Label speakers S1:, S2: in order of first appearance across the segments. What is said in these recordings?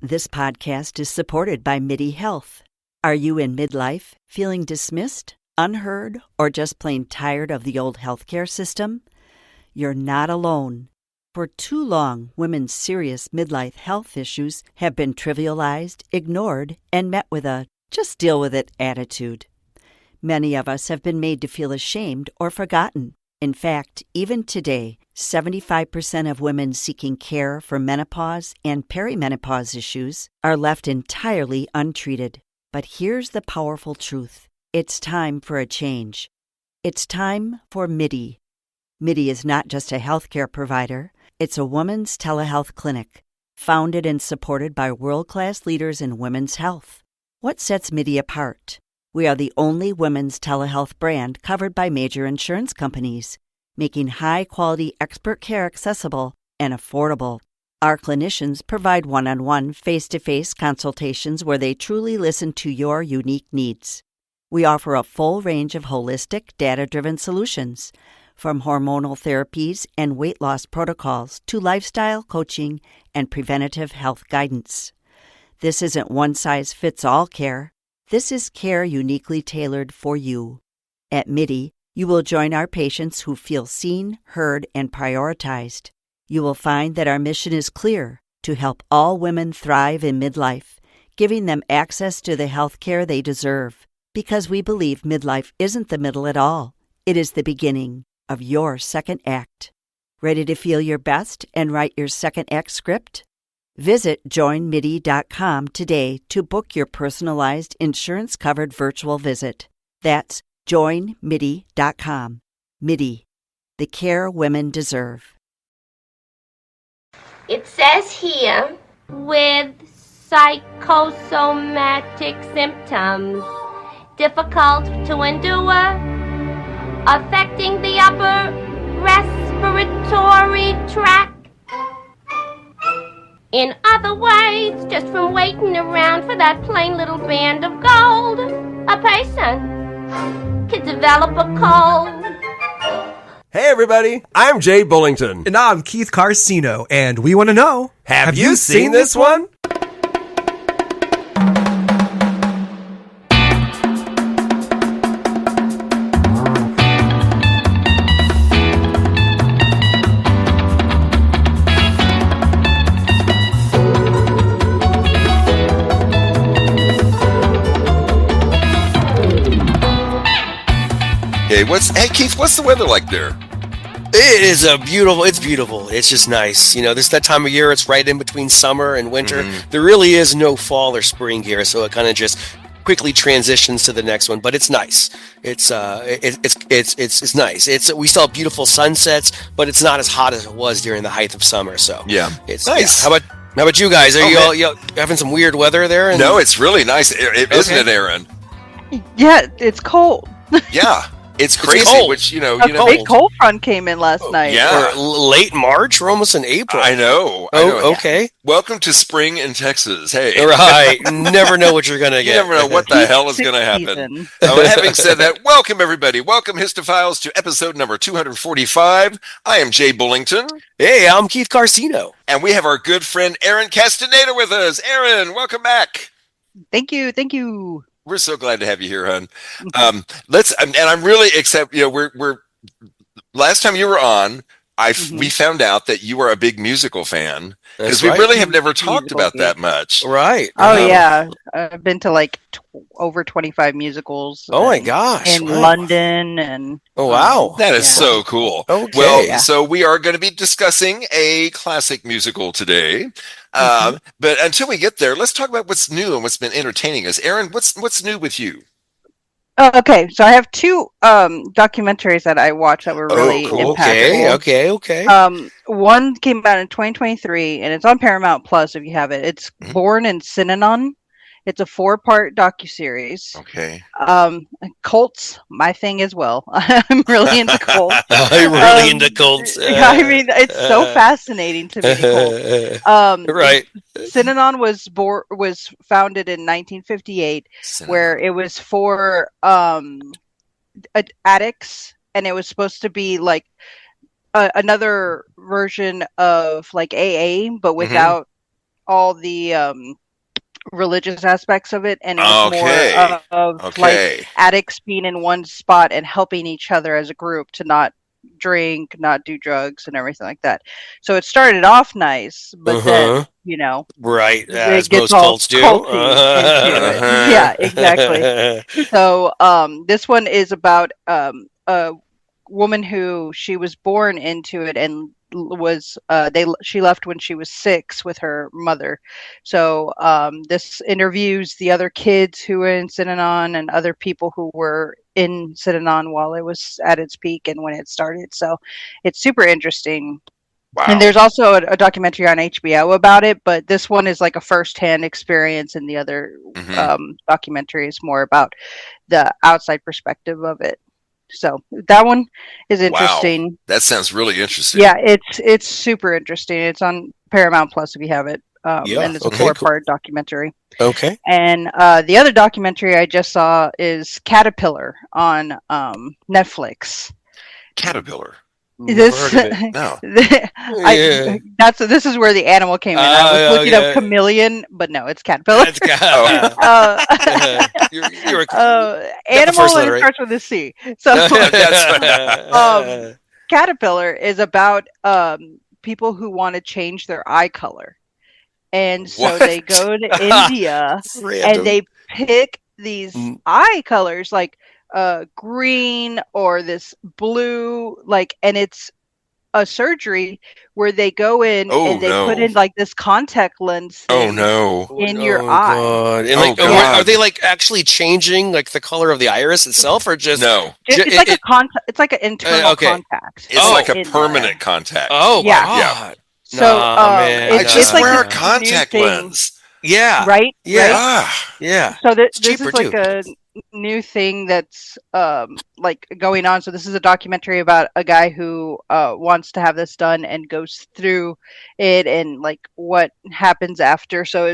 S1: This podcast is supported by MIDI Health. Are you in midlife, feeling dismissed, unheard, or just plain tired of the old healthcare system? You're not alone. For too long, women's serious midlife health issues have been trivialized, ignored, and met with a just deal with it attitude. Many of us have been made to feel ashamed or forgotten. In fact, even today, 75% of women seeking care for menopause and perimenopause issues are left entirely untreated. But here's the powerful truth. It's time for a change. It's time for MIDI. MIDI is not just a healthcare provider. It's a women's telehealth clinic, founded and supported by world-class leaders in women's health. What sets MIDI apart? We are the only women's telehealth brand covered by major insurance companies, making high-quality expert care accessible and affordable. Our clinicians provide one-on-one, face-to-face consultations where they truly listen to your unique needs. We offer a full range of holistic, data-driven solutions, from hormonal therapies and weight loss protocols to lifestyle coaching and preventative health guidance. This isn't one-size-fits-all care. This is care uniquely tailored for you. At MIDI, you will join our patients who feel seen, heard, and prioritized. You will find that our mission is clear: to help all women thrive in midlife, giving them access to the health care they deserve. Because we believe midlife isn't the middle at all. It is the beginning of your second act. Ready to feel your best and write your second act script? Visit joinmidi.com today to book your personalized insurance-covered virtual visit. That's joinmidi.com. MIDI, the care women deserve.
S2: It says here, with psychosomatic symptoms difficult to endure, affecting the upper respiratory tract. In other words, just from waiting around for that plain little band of gold, a person can develop a cold.
S3: Hey everybody, I'm Jay Bullington.
S4: And I'm Keith Carsino, and we want to know,
S3: Have you seen this one?
S5: Hey Keith, what's the weather like there?
S6: It's beautiful. It's just nice. You know, this that time of year, it's right in between summer and winter. Mm-hmm. There really is no fall or spring here, so it kind of just quickly transitions to the next one, but it's nice. It's nice. We still have beautiful sunsets, but it's not as hot as it was during the height of summer, so
S5: yeah.
S6: It's
S5: nice.
S6: Yeah. How about you guys? Are you all having some weird weather there?
S5: No, it's really nice. Isn't it, Erin?
S7: Yeah, it's cold.
S5: Yeah. It's crazy,
S6: cold.
S5: which, a
S7: big cold front came in last night.
S5: Yeah.
S6: Or late March? We're almost in April.
S5: I know.
S6: Okay.
S5: Welcome to spring in Texas. Hey.
S6: Right. Never know what you're going to get.
S5: You never know what the hell is going to happen. Having said that, welcome everybody. Welcome Histophiles to episode number 245. I am Jay Bullington.
S6: Hey, I'm Keith Carsino.
S5: And we have our good friend Erin Casteneda with us. Erin, welcome back.
S7: Thank you.
S5: We're so glad to have you here, hon. And I'm really excited. We're last time you were on, we found out that you are a big musical fan, because we really have never talked about that much.
S6: Right.
S7: Oh yeah, I've been to over 25 musicals.
S6: Oh my gosh!
S7: In London and.
S6: Oh wow,
S5: that is so cool.
S6: Okay.
S5: Well, so we are going to be discussing a classic musical today. But until we get there, let's talk about what's new and what's been entertaining us. Erin, what's new with you?
S7: Okay, so I have two documentaries that I watched that were really impactful.
S6: Okay.
S7: One came out in 2023, and it's on Paramount Plus if you have it. It's Born in Synanon. It's a 4-part docuseries.
S5: Okay.
S7: Cults, my thing as well. I'm really into cults.
S6: I'm really into cults.
S7: I mean, it's so fascinating to me.
S6: Right.
S7: Synanon was founded in 1958, where it was for addicts, and it was supposed to be like another version of like AA, but without all the religious aspects of it, and it was
S5: Okay.
S7: more of
S5: Okay.
S7: like addicts being in one spot and helping each other as a group to not drink, not do drugs, and everything like that. So it started off nice, but then
S6: right,
S7: it
S6: as
S7: gets
S6: most
S7: all
S6: cults do.
S7: culty into it. Yeah, exactly. So this one is about a woman who she was born into it and was she left when she was 6 with her mother. So this interviews the other kids who were in Synanon and other people who were in Synanon while it was at its peak and when it started. So it's super interesting.
S5: Wow.
S7: And there's also a documentary on HBO about it, but this one is like a first-hand experience, and the other documentary is more about the outside perspective of it. So that one is interesting.
S5: Wow. That sounds really interesting.
S7: Yeah, it's super interesting. It's on Paramount Plus if you have it. And it's a 4-part documentary.
S6: Okay.
S7: And the other documentary I just saw is Caterpillar on Netflix.
S5: Caterpillar.
S7: This
S5: No.
S7: This is where the animal came in. I was looking up chameleon, but no, it's caterpillar.
S6: You're
S7: animal and it starts with a C. So Caterpillar is about people who want to change their eye color. And so they go to India and they pick these eye colors like green or this blue, like, and it's a surgery where they go in and they put in like this contact lens thing in your eye.
S6: God. And are they like actually changing like the color of the iris itself, or just
S7: It's like a contact. It's like an internal contact.
S5: It's like a permanent contact.
S6: Oh
S7: yeah.
S6: God.
S7: So
S5: I just
S7: it's like
S5: wear a contact lens.
S6: Yeah.
S7: Right.
S6: Yeah.
S7: Right?
S6: Yeah.
S7: So this is like a new thing that's like going on. So this is a documentary about a guy who wants to have this done and goes through it and like what happens after. So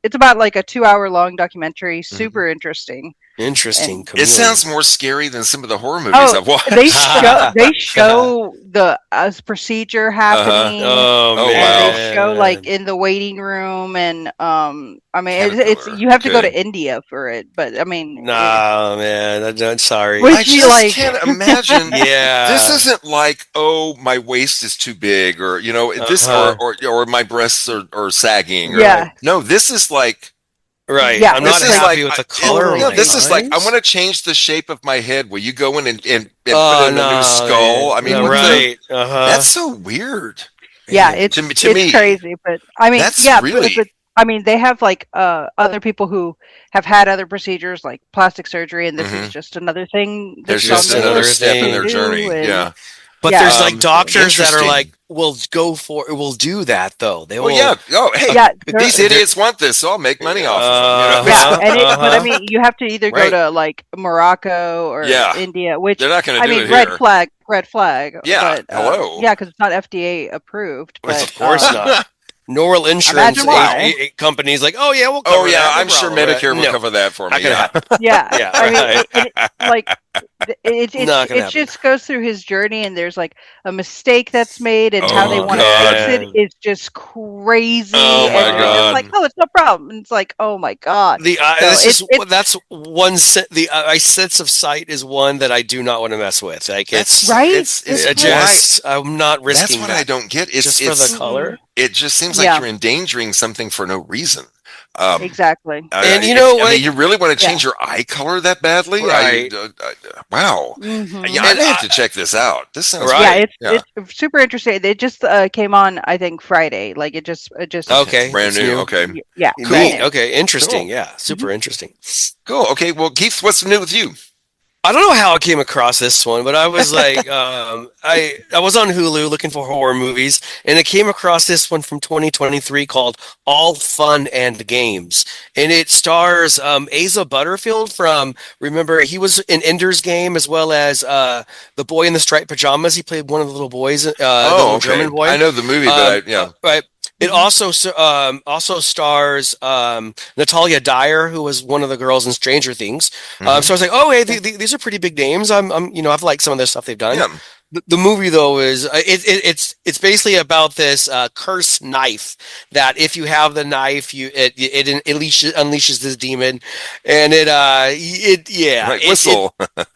S7: it's about like a 2-hour long documentary. Super interesting.
S6: Interesting.
S5: It sounds more scary than some of the horror movies I've watched.
S7: They show the procedure happening.
S6: Wow.
S7: They show like in the waiting room, and I mean, it's you have to go to India for it. But I mean,
S6: man, I'm sorry.
S5: I just can't imagine.
S6: Yeah,
S5: this isn't like, oh, my waist is too big, or this, or my breasts are sagging. Or no, this is like.
S6: Right.
S7: Yeah.
S6: I'm not happy with the color.
S5: This is like, I want to change the shape of my head. Will you go in and put in a new skull? I mean, that's so weird.
S7: Yeah, it's crazy, but I mean,
S5: that's
S7: but I mean, they have like other people who have had other procedures like plastic surgery, and this is just another thing.
S5: There's just another step in their journey.
S6: But there's like doctors that are like, we'll do that though. They will.
S5: These idiots want this, so I'll make money off of them.
S7: But I mean, you have to either go to like Morocco or India, which
S5: they're not going to do it
S7: red
S5: here.
S7: red flag.
S5: Yeah,
S7: but,
S5: hello.
S7: Yeah, because it's not FDA approved. But,
S6: of course not. Nor insurance companies like, we'll cover that.
S5: I'm sure Medicare will cover that for me.
S7: I mean, it just goes through his journey, and there's like a mistake that's made, and how they want to fix it is just crazy.
S5: Oh my God!
S7: It's like, it's no problem. And it's like, oh my God.
S6: That's one. The sense of sight is one that I do not want to mess with. Like it's I'm not risking.
S5: That's what I don't get. It's
S6: just for the color.
S5: It just seems like you're endangering something for no reason.
S7: Exactly.
S6: And
S5: you really want to change your eye color that badly?
S6: Right.
S5: Wow.
S7: Mm-hmm.
S5: Yeah, I have to check this out. This sounds
S7: it's super interesting. They just came on, I think, Friday. Like it just
S6: okay,
S5: brand new. Okay.
S7: Yeah.
S6: Cool. Okay. Interesting. Cool. Yeah. Super interesting.
S5: Cool. Okay. Well, Keith, what's new with you?
S6: I don't know how I came across this one, but I was like, I was on Hulu looking for horror movies, and I came across this one from 2023 called All Fun and Games, and it stars Asa Butterfield from, remember, he was in Ender's Game, as well as the boy in the striped pajamas. He played one of the little boys, the little German boy.
S5: I know the movie, but
S6: right. It also stars Natalia Dyer, who was one of the girls in Stranger Things. So I was like, hey, these are pretty big names. I've liked some of their stuff they've done.
S5: Yeah.
S6: The movie though is it's basically about this cursed knife that if you have the knife it unleashes this demon, and
S5: whistle.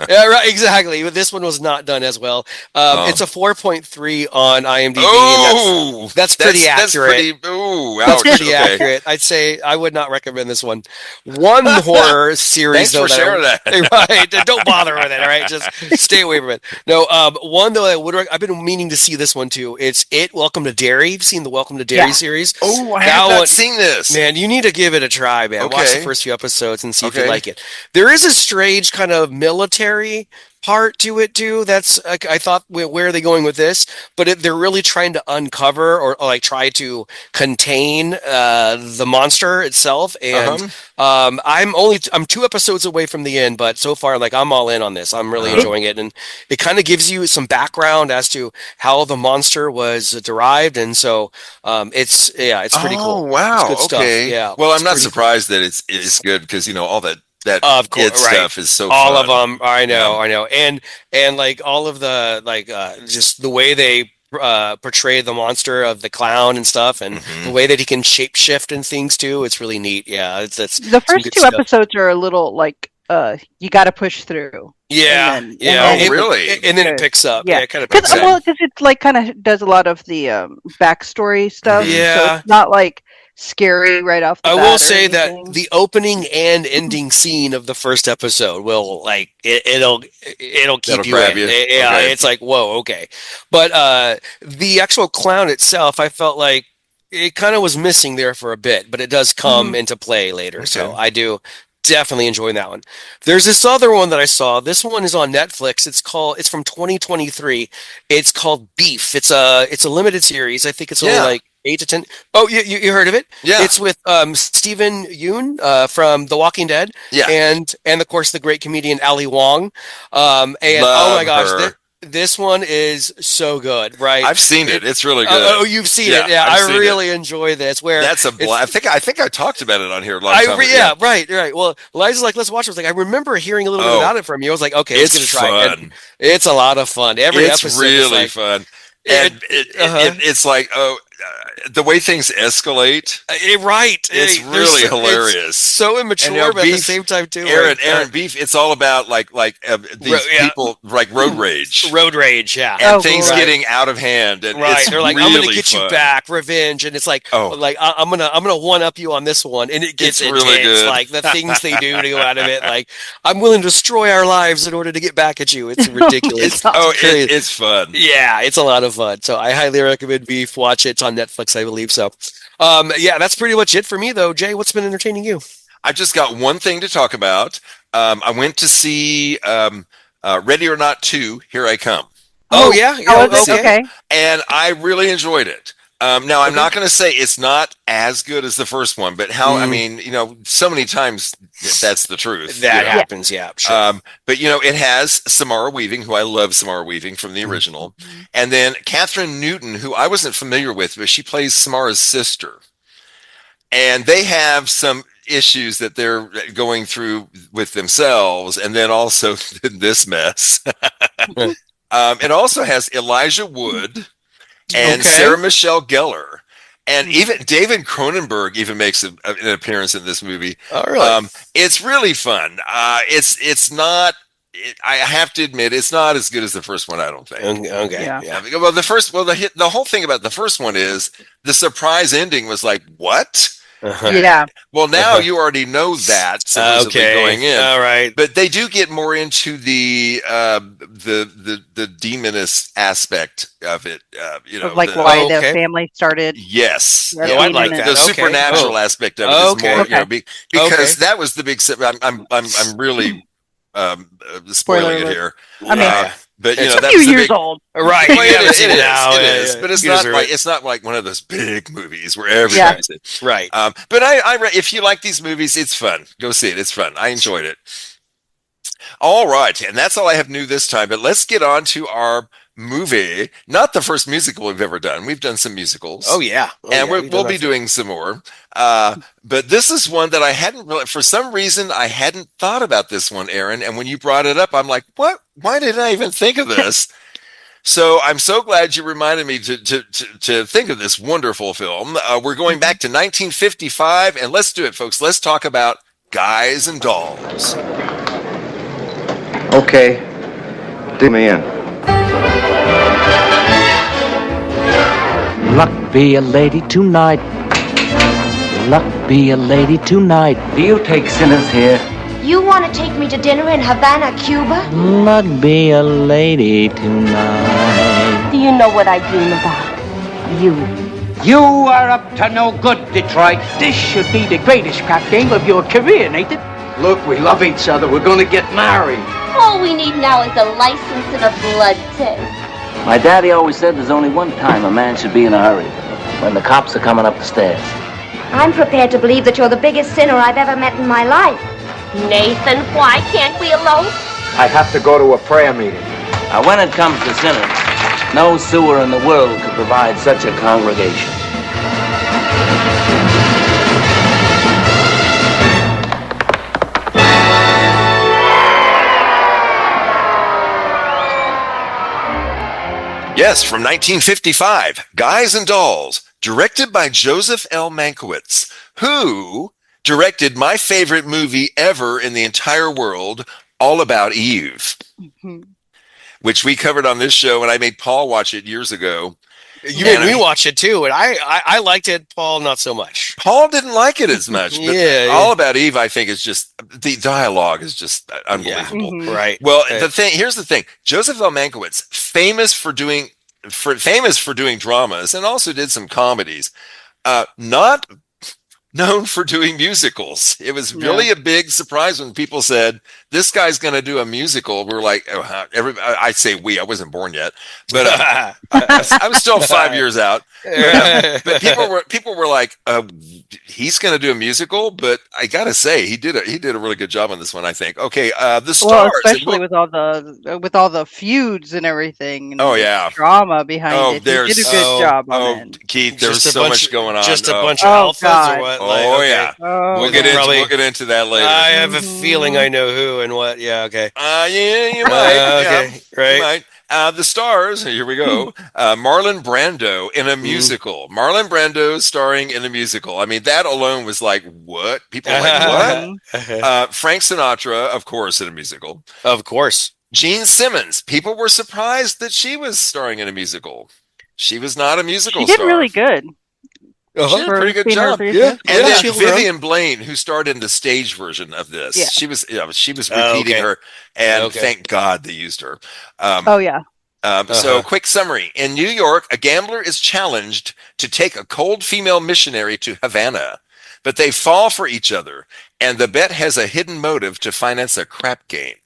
S6: Yeah, right, exactly. But this one was not done as well. It's a 4.3 on IMDb.
S5: Oh,
S6: and that's pretty accurate.
S5: That's
S6: pretty accurate. I'd say I would not recommend this one. One horror series.
S5: Thanks for sharing that.
S6: Right, don't bother with it. All right, just stay away from it. No, one though I've been meaning to see this one too. It's Welcome to Derry. You've seen the Welcome to Derry series?
S5: Oh, I have not seen this.
S6: Man, you need to give it a try, man.
S5: Okay.
S6: Watch the first few episodes and see if you like it. There is a strange kind of military part to it too. That's I thought, where are they going with this? But they're really trying to uncover or like try to contain the monster itself. And I'm 2 episodes away from the end, but so far, like, I'm all in on this. I'm really enjoying it, and it kind of gives you some background as to how the monster was derived, and so it's pretty cool.
S5: Oh wow!
S6: It's good
S5: Okay,
S6: stuff. Yeah.
S5: Well, I'm not surprised that it's good because all that
S6: of course,
S5: stuff is so
S6: all
S5: fun.
S6: of them. I know, and like all of the just the way they portray the monster of the clown and stuff, and the way that he can shapeshift and things too. It's really neat. Yeah, it's
S7: the first 2 episodes are a little like you got to push through.
S6: Yeah,
S5: really?
S6: And then it picks up. Yeah, it kind of
S7: picks up. Well, because it's like kind of does a lot of the backstory stuff.
S6: Yeah,
S7: so it's not like scary right off the bat.
S6: I will say that the opening and ending scene of the first episode will it'll keep you in. Yeah, okay. It's like, whoa, okay. But the actual clown itself, I felt like it kind of was missing there for a bit, but it does come into play later. Okay. So I do definitely enjoy that one. There's this other one that I saw. This one is on Netflix. It's from 2023. It's called Beef. It's a limited series. I think it's only like 8 to 10. Oh, you heard of it? Yeah. It's with Stephen Yeun from The Walking Dead. Yeah. And of course the great comedian Ali Wong. And oh my gosh, this one is so good, right?
S5: I've seen it. It's really good.
S6: Oh, you've seen it. Yeah, I really enjoy this. Where
S5: that's I think I talked about it on here a long time ago.
S6: Yeah, right. Well, Liza's like, let's watch it. I was like, I remember hearing a little bit about it from you. I was like, okay, let's give it a try.
S5: Fun.
S6: It's a lot of fun. Every episode is
S5: really fun. And it's like, the way things escalate,
S6: right?
S5: It's really hilarious.
S6: It's so immature, but at the same time too.
S5: Aaron, Beef. It's all about these people like road rage,
S6: yeah,
S5: and things getting out of hand. And it's
S6: they're like,
S5: really
S6: I'm gonna get you back, revenge, and it's like, I'm gonna one up you on this one, and it gets intense. Really good. Like the things they do to go out of it. Like, I'm willing to destroy our lives in order to get back at you. It's ridiculous.
S5: It's fun.
S6: Yeah, it's a lot of fun. So I highly recommend Beef. Watch it. It's on Netflix, I believe so. That's pretty much it for me, though. Jay, what's been entertaining you?
S5: I've just got one thing to talk about. I went to see Ready or Not 2, Here I Come.
S6: Oh, yeah?
S7: Okay.
S5: And I really enjoyed it. Now, I'm not going to say it's not as good as the first one, but I mean, so many times that's the truth.
S6: That happens, yeah. Sure.
S5: But, it has Samara Weaving, who I love Samara Weaving from the original. And then Catherine Newton, who I wasn't familiar with, but she plays Samara's sister. And they have some issues that they're going through with themselves, and then also this mess. It also has Elijah Wood and Sarah Michelle Gellar, and even David Cronenberg even makes an appearance in this movie.
S6: Oh, really?
S5: It's really fun. It's not. I have to admit, it's not as good as the first one. I don't think.
S6: Okay. Yeah.
S5: Well, the whole thing about the first one is the surprise ending was like, what?
S7: Yeah.
S5: Well, now you already know that supposedly going in.
S6: All right.
S5: But they do get more into the demonist aspect of it.
S7: Like why the family started.
S5: Yes.
S6: I like that.
S5: The supernatural aspect of it is more, because that was the big. I'm really spoiling it here.
S7: I mean.
S5: But
S7: it's
S5: that's
S7: a few years old,
S6: right?
S5: Well, it is. But it's not like one of those big movies where everybody's it.
S6: Right.
S5: But if you like these movies, it's fun. Go see it. It's fun. I enjoyed it. All right, and that's all I have new this time. But let's get on to our movie. Not the first musical we've ever done. We've done some musicals.
S6: Oh yeah,
S5: and we'll be doing some more. But this is one that I hadn't really, for some reason, I hadn't thought about this one, Erin. And when you brought it up, I'm like, what? Why didn't I even think of this? So I'm so glad you reminded me to think of this wonderful film. We're going back to 1955, and let's do it, folks. Let's talk about Guys and Dolls.
S8: Okay, dig me in.
S9: Luck be a lady tonight. Luck be a lady tonight. Do you take sinners here?
S2: You want to take me to dinner in Havana, Cuba?
S9: Luck be a lady tonight.
S2: Do you know what I dream about? You.
S10: You are up to no good, Detroit. This should be the greatest crap game of your career, Nathan.
S8: Look, we love each other. We're gonna get married.
S2: All we need now is a license and a blood test.
S9: My daddy always said there's only one time a man should be in a hurry. When the cops are coming up the stairs.
S2: I'm prepared to believe that you're the biggest sinner I've ever met in my life. Nathan, why can't we elope?
S8: I have to go to a prayer meeting.
S9: Now, when it comes to sinners, no sewer in the world could provide such a congregation.
S5: Yes, from 1955, Guys and Dolls, directed by Joseph L. Mankiewicz, who directed my favorite movie ever in the entire world, All About Eve, which we covered on this show, and I made Paul watch it years ago.
S6: You made me watch it too, and I liked it. Paul, not so much.
S5: Paul didn't like it as much. But
S6: Yeah.
S5: All About Eve, I think, is just the dialogue is just unbelievable.
S6: Right.
S5: Well, here's the thing: Joseph L. Mankiewicz, famous for doing dramas, and also did some comedies. Not known for doing musicals. It was really a big surprise when people said, this guy's going to do a musical. We're like, I say we, I wasn't born yet, but I was still 5 years out. But people were like, he's going to do a musical, but I got to say, he did a really good job on this one, I think. Okay. The stars.
S7: Well, especially with all the feuds and everything. And drama behind it. He did a good job on it.
S5: Keith, there's so much going on.
S6: Just a bunch of alphas or what?
S5: We'll get into that later.
S6: I have a feeling I know who and what. Yeah, okay.
S5: You might.
S6: Okay, right.
S5: You might. The stars, here we go. Marlon Brando in a musical. Marlon Brando starring in a musical. I mean, that alone was like, what? People are like, what? Frank Sinatra, of course, in a musical.
S6: Of course.
S5: Gene Simmons. People were surprised that she was starring in a musical. She was not a musical star.
S7: She did really good.
S5: She did a pretty good job.
S6: Yeah.
S5: And then Vivian Blaine, who starred in the stage version of this, she was repeating her, and thank God they used her. So, quick summary: in New York, a gambler is challenged to take a cold female missionary to Havana, but they fall for each other, and the bet has a hidden motive to finance a crap game.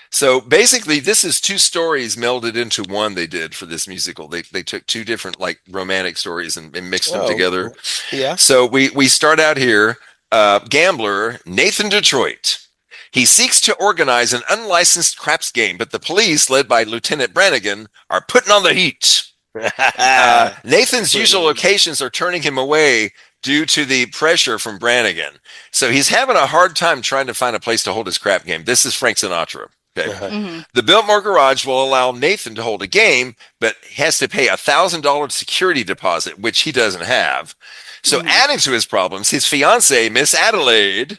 S5: So basically, this is two stories melded into one. They did for this musical. They took two different like romantic stories and mixed them together.
S6: Yeah.
S5: So we start out here. Gambler Nathan Detroit. He seeks to organize an unlicensed craps game, but the police, led by Lieutenant Brannigan, are putting on the heat. Nathan's usual locations are turning him away due to the pressure from Brannigan. So he's having a hard time trying to find a place to hold his crap game. This is Frank Sinatra. Okay. The Biltmore Garage will allow Nathan to hold a game, but has to pay $1,000 security deposit, which he doesn't have. So adding to his problems, his fiancée, Miss Adelaide,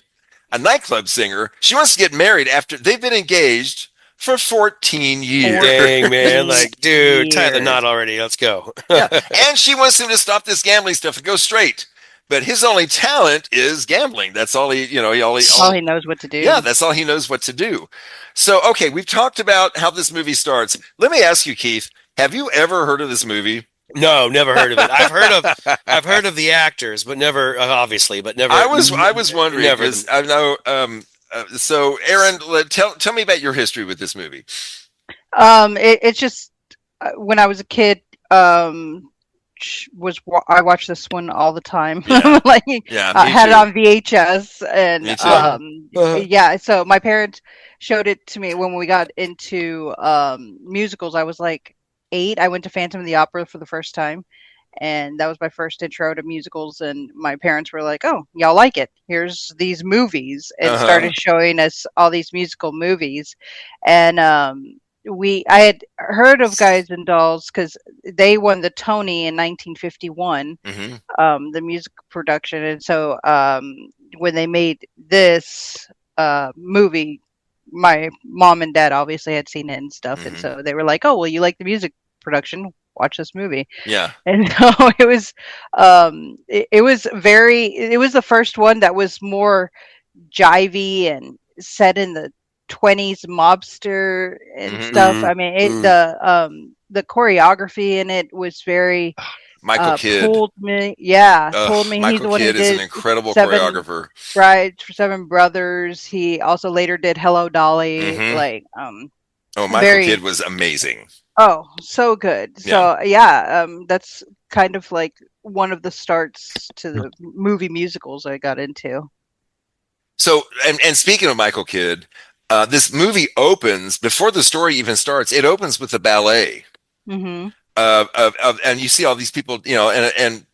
S5: a nightclub singer, she wants to get married after they've been engaged for 14 years.
S6: Dang, man. Like, dude, tie the knot already. Let's go.
S5: And she wants him to stop this gambling stuff and go straight. But his only talent is gambling. That's all he, all
S7: he knows what to do.
S5: Yeah, that's all he knows what to do. So, okay, we've talked about how this movie starts. Let me ask you, Keith, have you ever heard of this movie?
S6: No, never heard of it. I've heard of the actors, but never, obviously, but never.
S5: I was wondering because I know. So, Erin, tell me about your history with this movie.
S7: It's just when I was a kid. I watched this one all the time. I had it on VHS, and so my parents showed it to me when we got into musicals. I was like 8. I went to Phantom of the Opera for the first time, and that was my first intro to musicals. And my parents were like, "Oh, y'all like it? Here's these movies," and started showing us all these musical movies. And I had heard of Guys and Dolls because they won the Tony in 1951, the music production, and so when they made this movie, my mom and dad obviously had seen it and stuff, and so they were like, "Oh, well, you like the music production? Watch this movie."
S5: Yeah.
S7: And so it was, it was the first one that was more jivey and set in the 20s mobster and stuff. I mean, the choreography in it was very
S5: Michael Kidd
S7: told me
S5: Michael
S7: he's the one who
S5: Kidd is
S7: did
S5: an incredible
S7: Seven
S5: choreographer.
S7: Brides for Seven Brothers. He also later did Hello Dolly.
S5: Michael Kidd was amazing.
S7: Oh, so good. So that's kind of like one of the starts to the movie musicals I got into.
S5: So, and speaking of Michael Kidd, this movie opens before the story even starts. It opens with a ballet, and you see all these people, and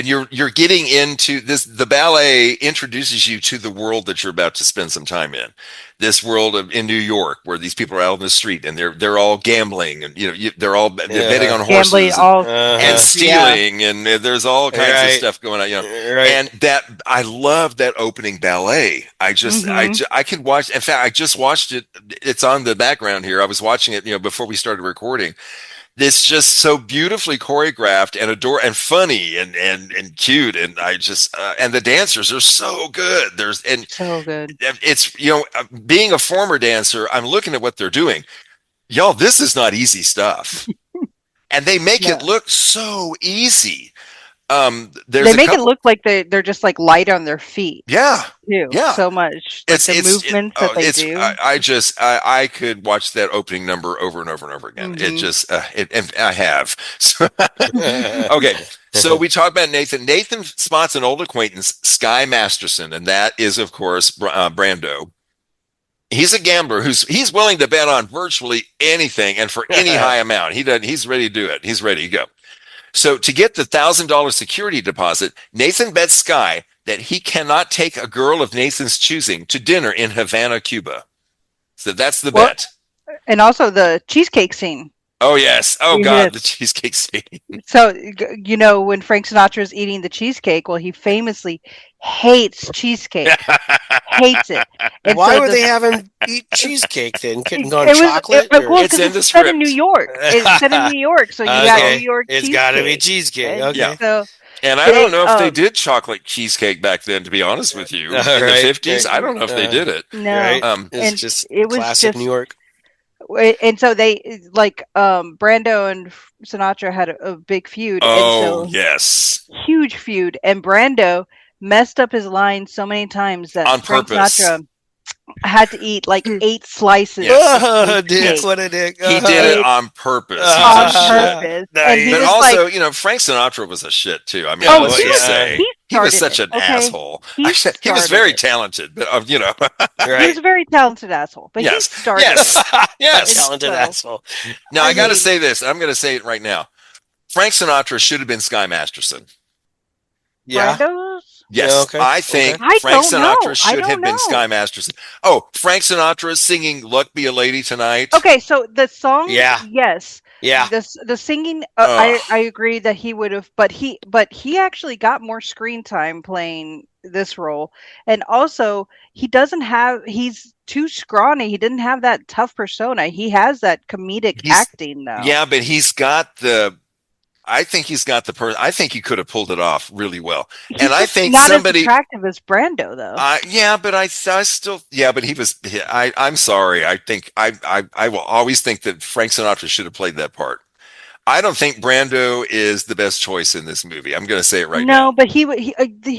S5: you're getting into this. The ballet introduces you to the world that you're about to spend some time in. This world in New York, where these people are out on the street and they're all gambling, and they're all betting on horses and stealing, and there's all kinds of stuff going on. And that I love that opening ballet. I could watch. In fact, I just watched it. It's on the background here. I was watching it, before we started recording. It's just so beautifully choreographed and funny and cute, and I just and the dancers are so good. So good. It's being a former dancer, I'm looking at what they're doing. Y'all, this is not easy stuff, and they make it look so easy. They make it
S7: look like they're just like light on their feet.
S5: Yeah,
S7: so much. Like the movements that they do.
S5: I could watch that opening number over and over and over again. It just I have. Okay, so we talked about Nathan. Nathan spots an old acquaintance, Sky Masterson, and that is of course Brando. He's a gambler he's willing to bet on virtually anything and for any high amount. He's ready to do it. He's ready to go. So to get the $1,000 security deposit, Nathan bets Sky that he cannot take a girl of Nathan's choosing to dinner in Havana, Cuba. So that's the bet.
S7: And also the cheesecake scene.
S5: Oh, yes. Oh, God, the cheesecake scene.
S7: So, when Frank Sinatra's eating the cheesecake, well, he famously hates cheesecake. Hates it. And
S6: why would they have him eat cheesecake then? Couldn't go on chocolate?
S5: It's in the script.
S7: Set in New York. It's set in New York, so you got New York cheesecake.
S6: It's got to be cheesecake. Okay.
S5: Yeah. So, and I don't know if they did chocolate cheesecake back then, to be honest with you. In the 50s, I don't know if they did it.
S7: No.
S6: Right? It's just classic New York.
S7: And so they Brando and Sinatra had a big feud.
S5: Oh,
S7: and so,
S5: yes.
S7: Huge feud. And Brando messed up his line so many times that
S5: on
S7: Frank
S5: purpose.
S7: Sinatra had to eat like 8 slices.
S6: Dick, what a dick.
S5: He did it on purpose.
S7: On purpose.
S5: But also, Frank Sinatra was a shit too. I mean, let's just say he was such an asshole. He was very talented, but
S7: he was a very talented asshole. But he started
S5: yes,
S6: talented asshole.
S5: Now I got to say this. I'm going to say it right now. Frank Sinatra should have been Sky Masterson.
S6: Yeah.
S7: Brando's?
S5: Yes, I think Frank Sinatra should have been Sky Masterson. Oh, Frank Sinatra is singing "Luck Be a Lady Tonight."
S7: Okay, so the song,
S6: yes,
S7: the singing, I agree that he would have, but he actually got more screen time playing this role, and also he's too scrawny. He didn't have that tough persona. He has that comedic acting though.
S5: Yeah, but I think he's got the person. I think he could have pulled it off really well. And I think
S7: not as attractive as Brando, though.
S5: But I still. Yeah, but he was. I'm sorry. I think I will always think that Frank Sinatra should have played that part. I don't think Brando is the best choice in this movie. I'm going to say it right now.
S7: No, but he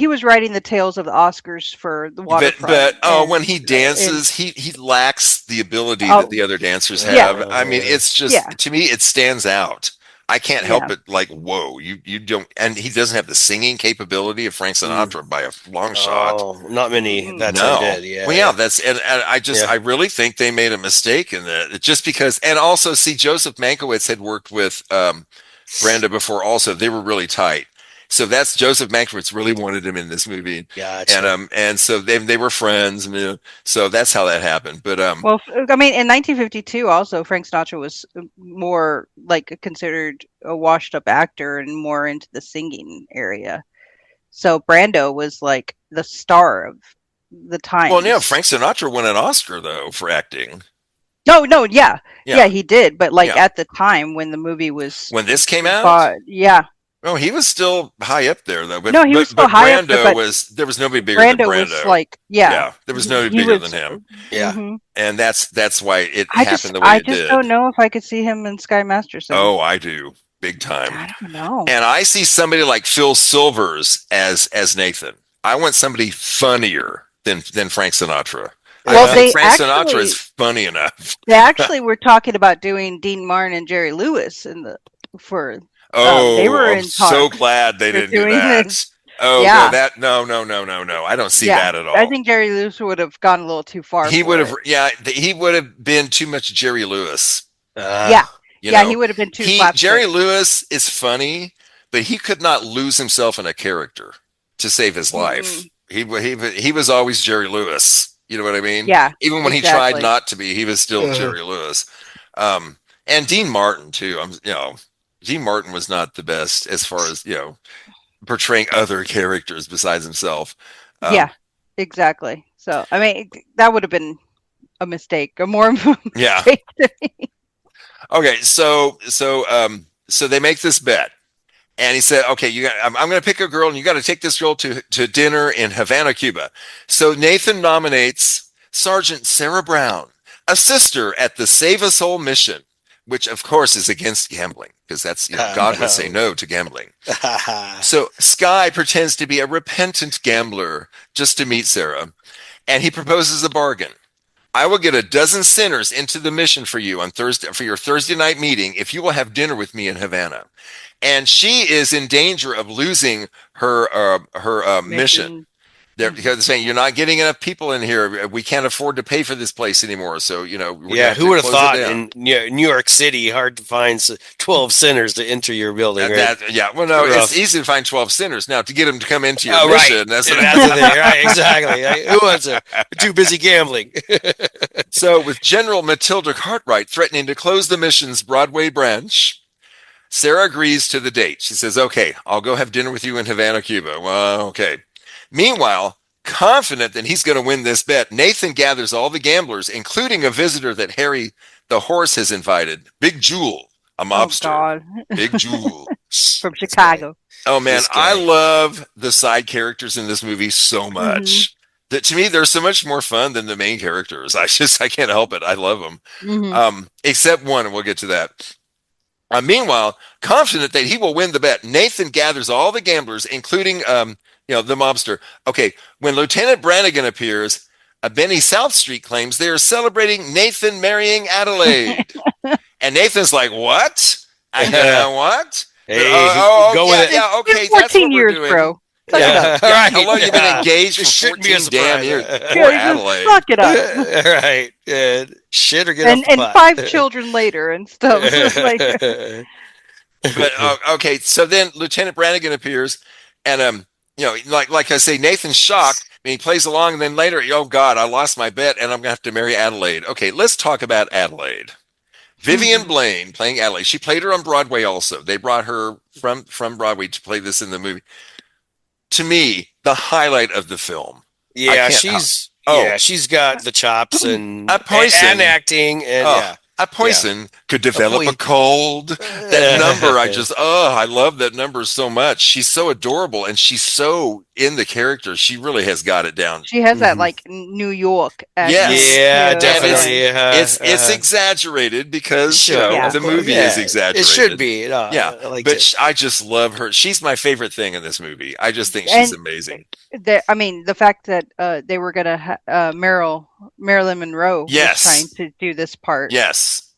S7: was writing the tales of the Oscars for the Waterfront.
S5: But when he dances, he lacks the ability that the other dancers have. Yeah. I mean, it's just to me, it stands out. I can't help it. Like, whoa, you don't, and he doesn't have the singing capability of Frank Sinatra by a long shot.
S6: Oh, not many. That's did. Yeah.
S5: Well, yeah, that's and I really think they made a mistake in that. Just because, and also, see, Joseph Mankiewicz had worked with Brando before. Also, they were really tight. So that's Joseph Mankiewicz really wanted him in this movie.
S6: Gotcha.
S5: And so they were friends. So that's how that happened. But
S7: Well, I mean, in 1952, also Frank Sinatra was more like considered a washed-up actor and more into the singing area. So Brando was like the star of the time.
S5: well, yeah, Frank Sinatra won an Oscar though for acting.
S7: No, yeah, he did. But like at the time when the movie was
S5: when this came out,
S7: yeah.
S5: Oh, he was still high up there though. But,
S7: no, he was still high up there.
S5: But there was nobody bigger than Brando.
S7: Was like, yeah,
S5: there was nobody bigger than him.
S6: Yeah,
S5: and that's why it happened the way it did.
S7: I just don't know if I could see him in Sky Masterson.
S5: Oh, I do, big time.
S7: I don't know.
S5: And I see somebody like Phil Silvers as Nathan. I want somebody funnier than Frank Sinatra.
S7: Well,
S5: Frank Sinatra is funny enough.
S7: They actually were talking about doing Dean Martin and Jerry Lewis they were
S5: I'm
S7: in talks.
S5: So glad they didn't do that. This. Oh, yeah. No. I don't see that at all.
S7: I think Jerry Lewis would have gone a little too far.
S5: He would have, he would have been too much Jerry Lewis.
S7: He would have been too.
S5: Jerry Lewis is funny, but he could not lose himself in a character to save his life. He was always Jerry Lewis. You know what I mean?
S7: Yeah.
S5: Even when he tried not to be, he was still Jerry Lewis. And Dean Martin too. Dean Martin was not the best as far as portraying other characters besides himself.
S7: Exactly. So I mean, that would have been a mistake, a more
S5: mistake to me. Okay, so they make this bet. And he said, okay, I'm going to pick a girl and you got to take this girl to dinner in Havana, Cuba. So Nathan nominates Sergeant Sarah Brown, a sister at the Save a Soul mission, which of course is against gambling because that's, God would say no to gambling. So Sky pretends to be a repentant gambler just to meet Sarah. And he proposes a bargain. I will get 12 sinners into the mission for you on Thursday, for your Thursday night meeting, if you will have dinner with me in Havana. And she is in danger of losing her mission. Because they're saying you're not getting enough people in here. We can't afford to pay for this place anymore. So
S6: who would have thought in New York City hard to find 12 sinners to enter your building? Right?
S5: It's easy to find 12 sinners now to get them to come into your mission.
S6: Right. That's the thing, right? Exactly. Right? Who wants to? Too busy gambling.
S5: So with General Matilda Cartwright threatening to close the mission's Broadway branch, Sarah agrees to the date. She says, okay, I'll go have dinner with you in Havana, Cuba. Well, okay. Meanwhile, confident that he's going to win this bet, Nathan gathers all the gamblers, including a visitor that Harry the horse has invited, Big Jewel, a mobster.
S7: Oh, God.
S5: Big Jewel.
S7: From Chicago.
S5: Oh, man, I love the side characters in this movie so much. That to me, they're so much more fun than the main characters. I can't help it. I love them. Except one, and we'll get to that. Meanwhile, confident that he will win the bet, Nathan gathers all the gamblers, including, the mobster. Okay, when Lieutenant Brannigan appears, Benny Southstreet claims they are celebrating Nathan marrying Adelaide. And Nathan's like, what? What?
S6: Hey, go with it.
S5: Yeah, okay,
S7: 14
S5: that's what
S7: years,
S5: we're doing.
S7: bro.
S5: Yeah. Right. How long have you been engaged for 14 damn years? Poor Adelaide.
S7: Suck it up.
S6: Right. Shit or get off the
S7: And
S6: pot.
S7: 5 children later and stuff.
S5: But okay, so then Lieutenant Brannigan appears, and like I say, Nathan's shocked. I mean, he plays along, and then later, oh God, I lost my bet, and I'm gonna have to marry Adelaide. Okay, let's talk about Adelaide. Vivian Blaine playing Adelaide. She played her on Broadway also. They brought her from Broadway to play this in the movie. To me, the highlight of the film.
S6: Yeah, she's got the chops and acting and
S5: a person could develop a cold. That number, I love that number so much. She's so adorable and she's so in the character. She really has got it down.
S7: She has that like New York accent.
S6: Yeah, definitely.
S5: It's exaggerated because the movie is exaggerated.
S6: It should be.
S5: I just love her. She's my favorite thing in this movie. I just think she's amazing.
S7: The fact that they were going to Marilyn Monroe was trying to do this part.
S5: Yes.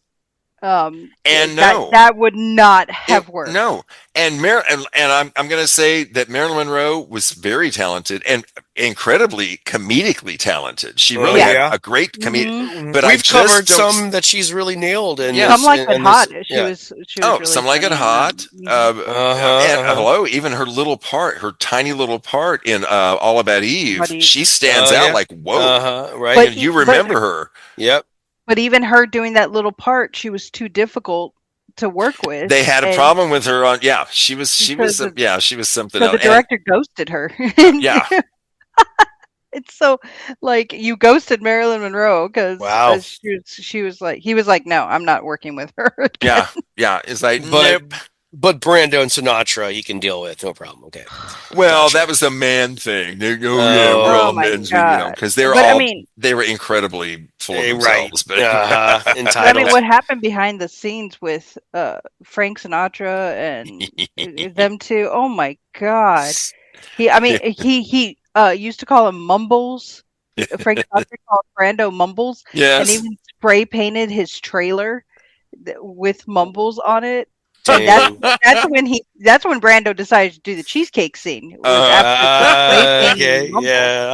S5: And
S7: that would not have worked.
S5: No, and I'm going to say that Marilyn Monroe was very talented and incredibly comedically talented. She really had a great comedic. But
S6: we've covered some that she's really nailed, and
S7: Some Like It Hot. She was really
S5: Some Like It Hot. Hello, even her little part, her tiny little part in All About Eve, she stands out like whoa,
S6: right?
S5: And you remember her.
S6: Yep.
S7: But even her doing that little part, she was too difficult to work with.
S5: They had a problem with her on. Yeah, she was something.
S7: So
S5: else.
S7: the director ghosted her.
S5: Yeah.
S7: It's so like you ghosted Marilyn Monroe because he was like, no, I'm not working with her again.
S5: Yeah. It's like,
S6: but Brando and Sinatra, he can deal with, no problem. Okay.
S5: Well, that was a man thing. We're all men, because they were incredibly full of themselves. But
S6: entitled.
S7: I mean, what happened behind the scenes with Frank Sinatra and them two? Oh my God! He used to call him Mumbles. Frank Sinatra called Brando Mumbles.
S5: Yes.
S7: And even spray painted his trailer with Mumbles on it. That's when Brando decided to do the cheesecake scene.
S6: I'll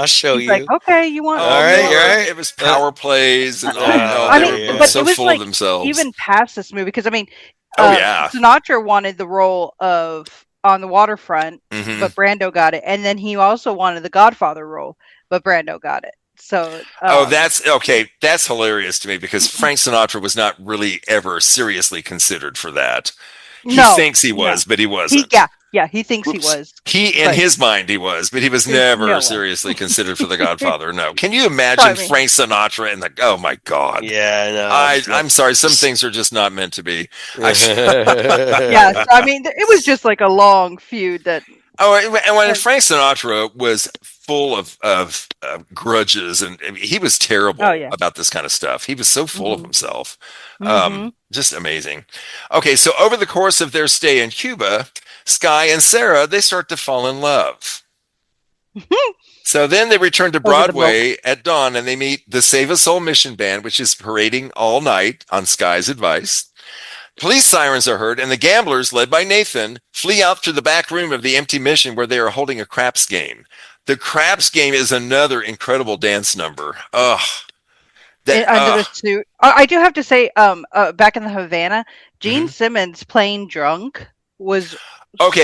S6: show you.
S7: Like, okay, you want?
S5: All right. It was power plays and they were so full of themselves.
S7: Even past this movie, because Sinatra wanted the role of On the Waterfront, but Brando got it, and then he also wanted the Godfather role, but Brando got it. So
S5: that's okay. That's hilarious to me because Frank Sinatra was not really ever seriously considered for that. He thinks he was, but he wasn't.
S7: He thinks he was.
S5: In his mind he was, but he was never seriously considered for The Godfather. No. Can you imagine Frank Sinatra and oh my God.
S6: Yeah, no.
S5: I'm sorry. Some things are just not meant to be.
S7: I mean, it was just like a long feud that.
S5: Oh, and when Frank Sinatra was full of grudges, and he was terrible about this kind of stuff. He was so full of himself. Just amazing. Okay, so over the course of their stay in Cuba, Sky and Sarah, they start to fall in love. So then they return to Broadway at dawn, and they meet the Save a Soul Mission Band, which is parading all night on Sky's advice. Police sirens are heard, and the gamblers, led by Nathan, flee out through the back room of the empty mission where they are holding a craps game. The craps game is another incredible dance number. Under
S7: the suit. I do have to say, back in the Havana, Gene Simmons playing drunk was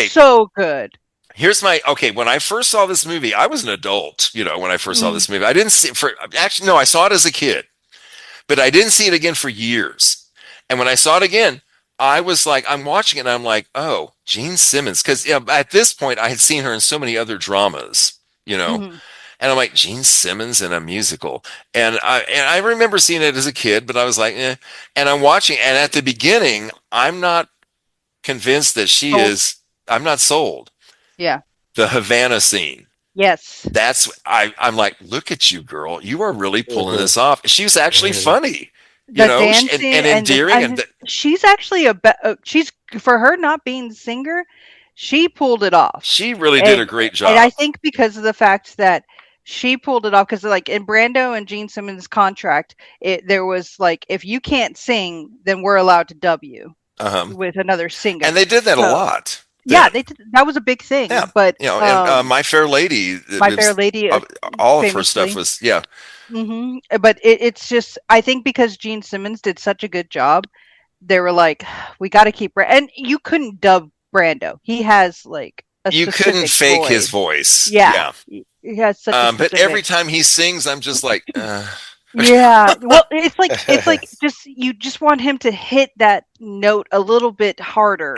S7: so good.
S5: When I first saw this movie, I was an adult, when I first saw this movie. I didn't see I saw it as a kid, but I didn't see it again for years. And when I saw it again, I was like, I'm watching it and I'm like, oh, Gene Simmons. Because at this point, I had seen her in so many other dramas, and I'm like, Gene Simmons in a musical. And I remember seeing it as a kid, but I was like, eh. And I'm watching, and at the beginning, I'm not convinced that she is, I'm not sold.
S7: Yeah.
S5: The Havana scene.
S7: Yes.
S5: I'm like, look at you, girl. You are really pulling this off. She was actually funny.
S7: Dancing
S5: and endearing.
S7: She's actually she's, for her not being a singer, she pulled it off.
S5: She really did a great job.
S7: And I think because of the fact that she pulled it off, because like in Brando and Gene Simmons' contract, there was like, if you can't sing, then we're allowed to dub you with another singer.
S5: And they did that a lot.
S7: Yeah, they did. That was a big thing.
S5: Yeah,
S7: but
S5: and My Fair Lady. All of her stuff was
S7: But it's just, I think because Gene Simmons did such a good job, they were like, we got to keep. And you couldn't dub Brando. He has like
S5: you couldn't fake his voice.
S7: Yeah. He has such a
S5: but every time he sings, I'm just like.
S7: Yeah, well, it's like you just want him to hit that note a little bit harder.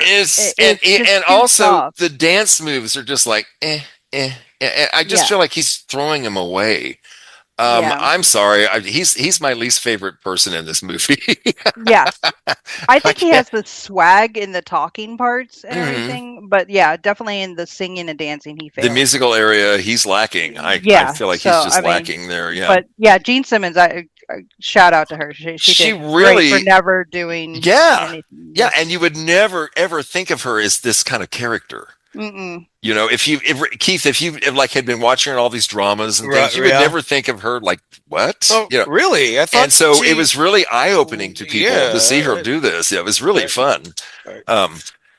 S5: And also soft. The dance moves are just like I just feel like he's throwing him away. I'm sorry, he's my least favorite person in this movie.
S7: Yeah, I think he has the swag in the talking parts and everything, but yeah, definitely in the singing and dancing, he fails.
S5: The musical area, he's lacking. I feel like he's just lacking there. Yeah,
S7: but yeah, Gene Simmons, I shout out to her. She did really great for never doing anything.
S5: Yeah, and you would never ever think of her as this kind of character. You know, if Keith, if you like had been watching her in all these dramas and things, you would never think of her like what?
S6: Oh,
S5: you know?
S6: Really? I thought.
S5: And so it was really eye opening to people to see her do this. Yeah, it was really fun.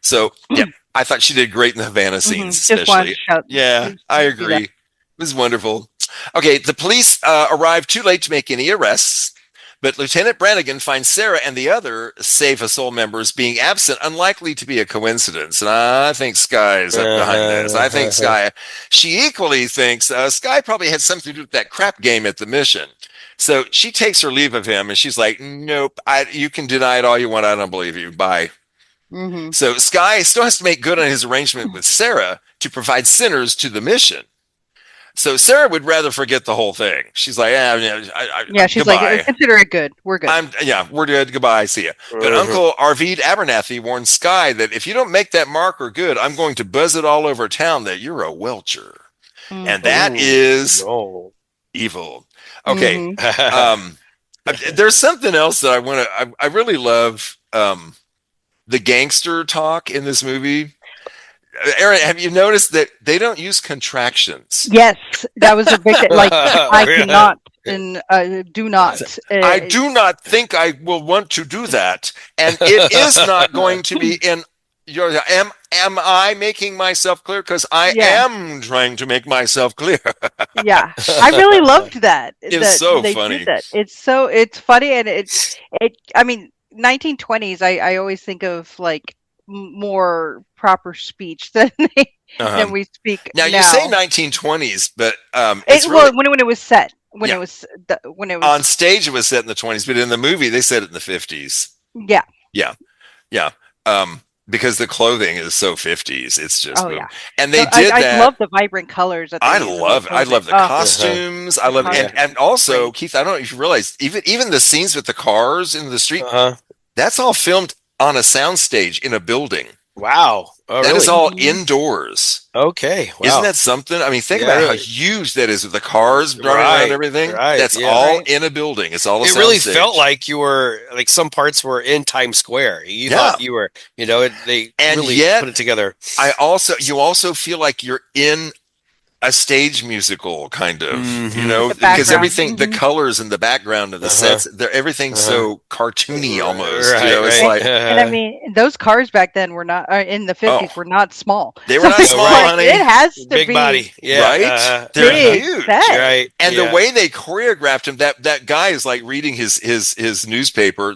S5: So yeah, I thought she did great in the Havana scenes, especially. Yeah, I agree. It was wonderful. Okay, the police arrive too late to make any arrests. But Lieutenant Brannigan finds Sarah and the other Save a Soul members being absent unlikely to be a coincidence. And I think Sky is up behind this. I think Sky, she equally thinks Sky probably had something to do with that crap game at the mission. So she takes her leave of him and she's like, nope, you can deny it all you want. I don't believe you. Bye. So Sky still has to make good on his arrangement with Sarah to provide sinners to the mission. So Sarah would rather forget the whole thing. She's like,
S7: she's goodbye. Like, consider it good. We're good.
S5: We're good. Goodbye. See ya. But Uncle Arvid Abernathy warns Sky that if you don't make that marker good, I'm going to buzz it all over town that you're a welcher. And that is evil. Okay. There's something else that I really love the gangster talk in this movie. Erin, have you noticed that they don't use contractions?
S7: Yes, that was a big like I cannot and do not.
S5: I do not think I will want to do that, and it is not going to be in your. Am I making myself clear? Because I am trying to make myself clear.
S7: Yeah, I really loved that.
S5: It's so funny.
S7: It's funny, and I mean, 1920s. I always think of like more proper speech than we speak now.
S5: You say 1920s, but
S7: when it was set, when it was
S5: on stage, it was set in the 20s, but in the movie, they said it in the 50s. Yeah. Because the clothing is so 50s, it's just. And they did that.
S7: I love the vibrant colors.
S5: I love it. I love the costumes. I love it, and also Keith. I don't know if you realize even the scenes with the cars in the street. That's all filmed on a soundstage in a building.
S6: Wow.
S5: That is all indoors.
S6: Okay. Wow.
S5: Isn't that something? I mean, think about how huge that is with the cars running around and everything. That's all in a building. It's all a soundstage. It
S6: really felt like you were, like some parts were in Times Square. You thought you were, they really put it together.
S5: You also feel like you're in a stage musical kind of, because everything, the colors and the background of the sets, everything's so cartoony almost. It's like,
S7: and I mean, those cars back then were not in the 50s were not small.
S5: They were not small, honey.
S7: It has to
S6: big
S7: be
S6: body,
S5: right? They're huge,
S6: right?
S5: And the way they choreographed him, that guy is like reading his newspaper.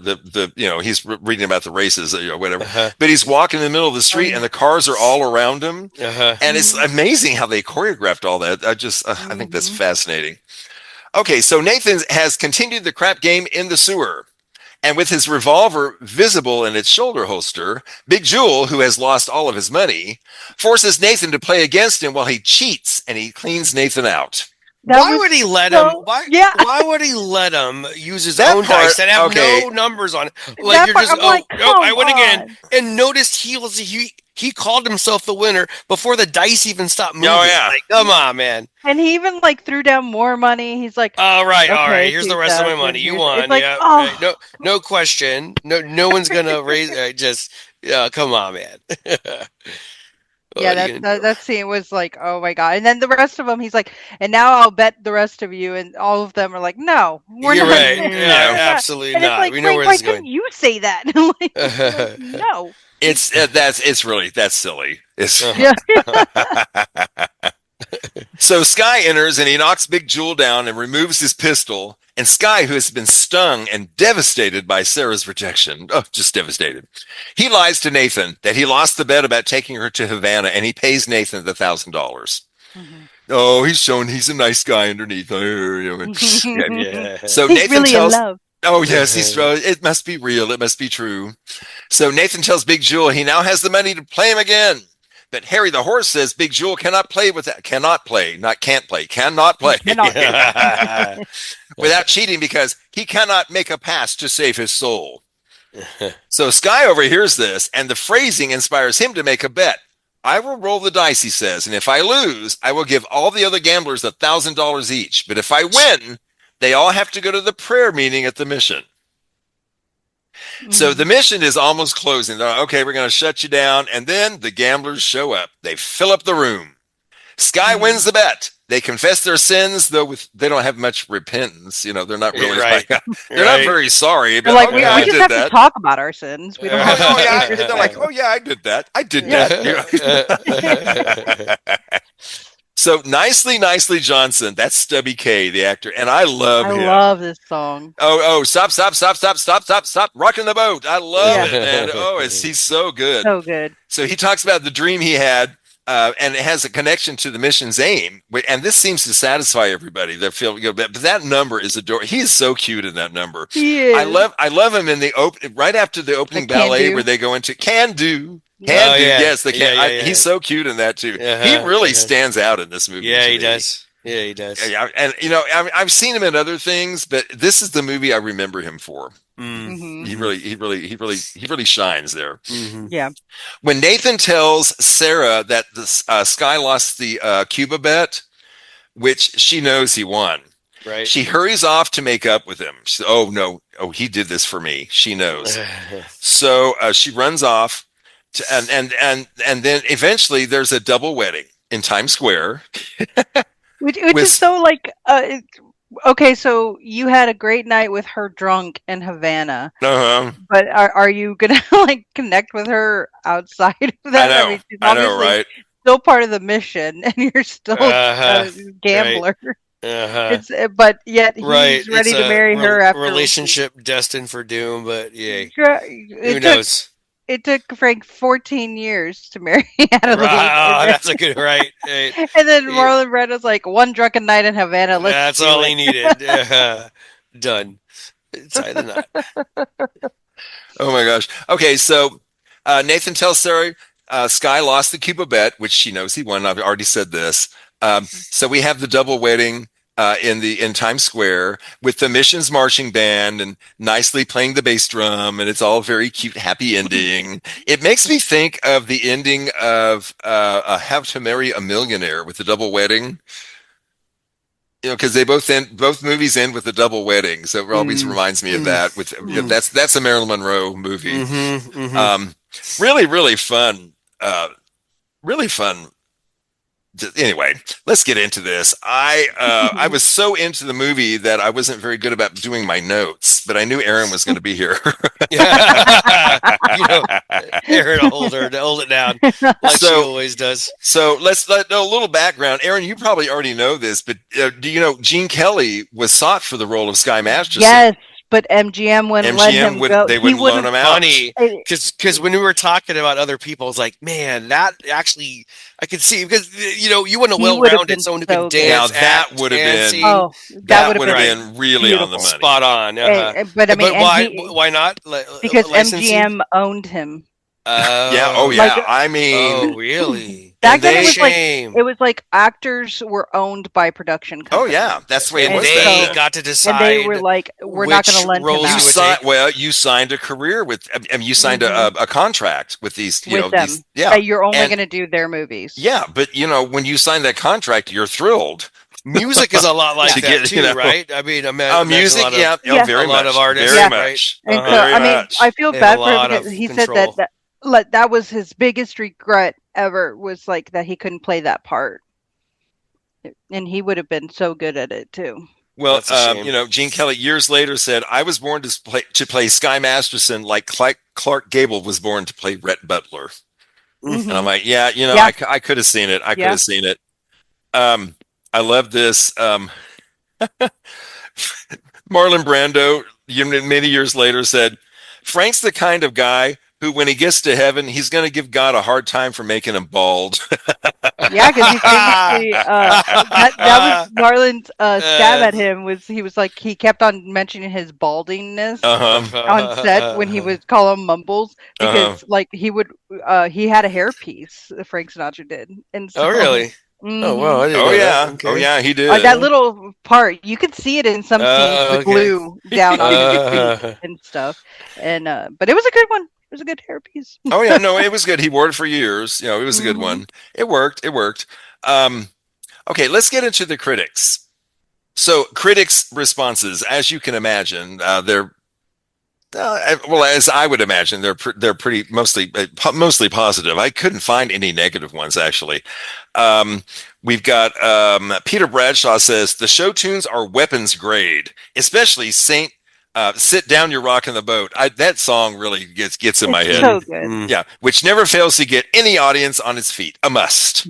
S5: He's reading about the races, whatever. But he's walking in the middle of the street, and the cars are all around him, and it's amazing how they choreographed all that. I think that's fascinating. Okay, so Nathan has continued the crap game in the sewer. And with his revolver visible in its shoulder holster, Big Jewel, who has lost all of his money, forces Nathan to play against him while he cheats and he cleans Nathan out.
S6: Why would he let him? Why would he let him use his own dice that have no numbers on it? Like you're just I win again. And noticed he called himself the winner before the dice even stopped moving. Oh yeah, like come on, man.
S7: And he even threw down more money. He's like,
S6: all right. Here's the rest of my money. You won. Like, no question. No one's gonna raise. Come on, man.
S7: That scene was like, oh my god. And then the rest of them, he's like, and now I'll bet the rest of you, and all of them are like, no, we're
S6: You're
S7: not.
S6: Right. Yeah, absolutely not.
S7: Like,
S6: we know where this is going.
S7: Why couldn't you say that? No.
S5: It's really that's silly. So Sky enters and he knocks Big Jewel down and removes his pistol. And Sky, who has been stung and devastated by Sarah's rejection, just devastated, he lies to Nathan that he lost the bet about taking her to Havana, and he pays Nathan the $1,000. Oh, he's shown he's a nice guy underneath. So
S7: he's
S5: Nathan
S7: really
S5: tells.
S7: In love.
S5: Oh yes, it must be real. It must be true. So Nathan tells Big Jewel he now has the money to play him again. But Harry the horse says Big Jewel cannot play without cheating because he cannot make a pass to save his soul. So Sky overhears this, and the phrasing inspires him to make a bet. I will roll the dice, he says, and if I lose, I will give all the other gamblers $1,000 each. But if I win, they all have to go to the prayer meeting at the mission. So the mission is almost closing. They're like, okay, we're going to shut you down. And then the gamblers show up. They fill up the room. Sky wins the bet. They confess their sins, though they don't have much repentance. They're not really they're not very sorry. But
S7: like, we just have to talk about our sins. We don't have to
S5: they're like, oh yeah, I did that. I did that. So nicely Johnson. That's Stubby K, the actor, and I love him.
S7: I love this song.
S5: Oh, stop! Rocking the boat. I love it, man. Oh, he's so good.
S7: So good.
S5: So he talks about the dream he had. And it has a connection to the mission's aim, and this seems to satisfy everybody. They feel good, but that number is adorable. He is so cute in that number.
S7: He is.
S5: I love him in the right after the opening ballet where they go into Can Do. Yes, they can. He's so cute in that too. He really stands out in this movie.
S6: Yeah, he does. Yeah, he does.
S5: Yeah, and I've seen him in other things, but this is the movie I remember him for.
S7: Mm-hmm.
S5: He really shines there.
S6: Mm-hmm.
S7: Yeah.
S5: When Nathan tells Sarah that the Sky lost the Cuba bet, which she knows he won,
S6: right? She
S5: hurries off to make up with him. She says, "Oh no! Oh, he did this for me." She knows. So she runs off, and then eventually there's a double wedding in Times Square,
S7: which is so like. Okay, so you had a great night with her drunk in Havana. But are you gonna like connect with her outside of that?
S5: I know,
S7: she's
S5: right?
S7: Still part of the mission, and you're still a gambler.
S6: Right.
S7: But yet he's ready to marry her after
S6: relationship destined for doom. But yeah, who knows?
S7: It took Frank 14 years to marry Adeline.
S6: Oh, that's a good right.
S7: And then Marlon Brando's like, one drunken night in Havana.
S6: That's all he needed. Done. Tie the knot.
S5: Oh my gosh. Okay, so Nathan tells Sarah Sky lost the Cuba bet, which she knows he won. I've already said this. So we have the double wedding in Times Square with the mission's marching band and nicely playing the bass drum, and it's all very cute, happy ending. It makes me think of the ending of How to Marry a Millionaire with the double wedding. Because they both movies end with a double wedding, so it always reminds me of that. That's a Marilyn Monroe movie. Really fun. Really fun. Anyway, let's get into this. I was so into the movie that I wasn't very good about doing my notes, but I knew Erin was going to be here.
S6: Erin will hold it down like she always does.
S5: So let's know a little background. Erin, you probably already know this, but do you know Gene Kelly was sought for the role of Sky Masterson?
S7: Yes. But MGM wouldn't let him go.
S5: They wouldn't loan him out.
S6: Funny, because when we were talking about other people, it's like, man, that actually I could see because you want a well-rounded someone who can dance.
S5: Now that would have been
S7: that
S5: would have been really
S7: beautiful.
S5: On the money,
S6: spot on.
S7: But I mean,
S6: why not?
S7: Because MGM owned him.
S5: I mean,
S6: oh really?
S7: Back then it was like actors were owned by production companies.
S5: Oh yeah, that's the way it was.
S6: They got to decide.
S7: And they were like, "We're not going to lend him out."
S5: You signed a career with. I mean, you signed a contract with these.
S7: You're only going to do their movies.
S5: Yeah, but when you sign that contract, you're thrilled.
S6: Music is a lot like that too, right? I mean,
S5: music, very
S6: much. A lot of artists,
S5: very much.
S7: And so, I mean, I feel bad for him because he said that was his biggest regret ever was like that he couldn't play that part, and he would have been so good at it too.
S5: Well, Gene Kelly years later said, "I was born to play Sky Masterson like Clark Gable was born to play Rhett Butler," and I'm like, I could have seen it. I could have seen it. I love this. Marlon Brando, many years later, said, "Frank's the kind of guy who, when he gets to heaven, he's going to give God a hard time for making him bald."
S7: Yeah, because he famously that was Marlon's stab at him. He was like he kept on mentioning his baldingness on set when he would call him Mumbles because like he had a hairpiece. Frank Sinatra did. And so,
S6: oh really?
S7: Mm-hmm.
S6: Oh wow!
S5: Oh yeah, he did.
S7: That little part you could see it in some scenes with glue down on his feet and stuff. And but it was a good one. It was a good hairpiece.
S5: Oh yeah, no, it was good. He wore it for years. It was a good one. It worked. Okay, let's get into the critics. So critics' responses, as you can imagine, they're Well, as I would imagine, they're pretty mostly positive. I couldn't find any negative ones actually. We've got Peter Bradshaw says the show tunes are weapons grade, especially Saint. Sit down, you're rocking the boat. That song really gets in my head.
S7: So good.
S5: Yeah, which never fails to get any audience on its feet. A must.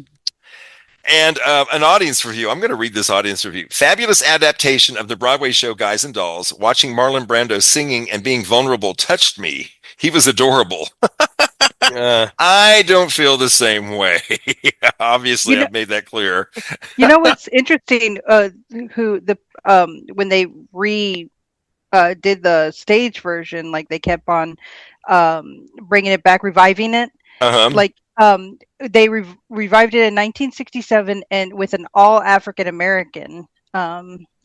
S5: And an audience review. I'm going to read this audience review. Fabulous adaptation of the Broadway show Guys and Dolls. Watching Marlon Brando singing and being vulnerable touched me. He was adorable. I don't feel the same way. Obviously, I've made that clear.
S7: You know what's interesting? When they did the stage version, like they kept on bringing it back, reviving it. Like they revived it in 1967 and with an all African American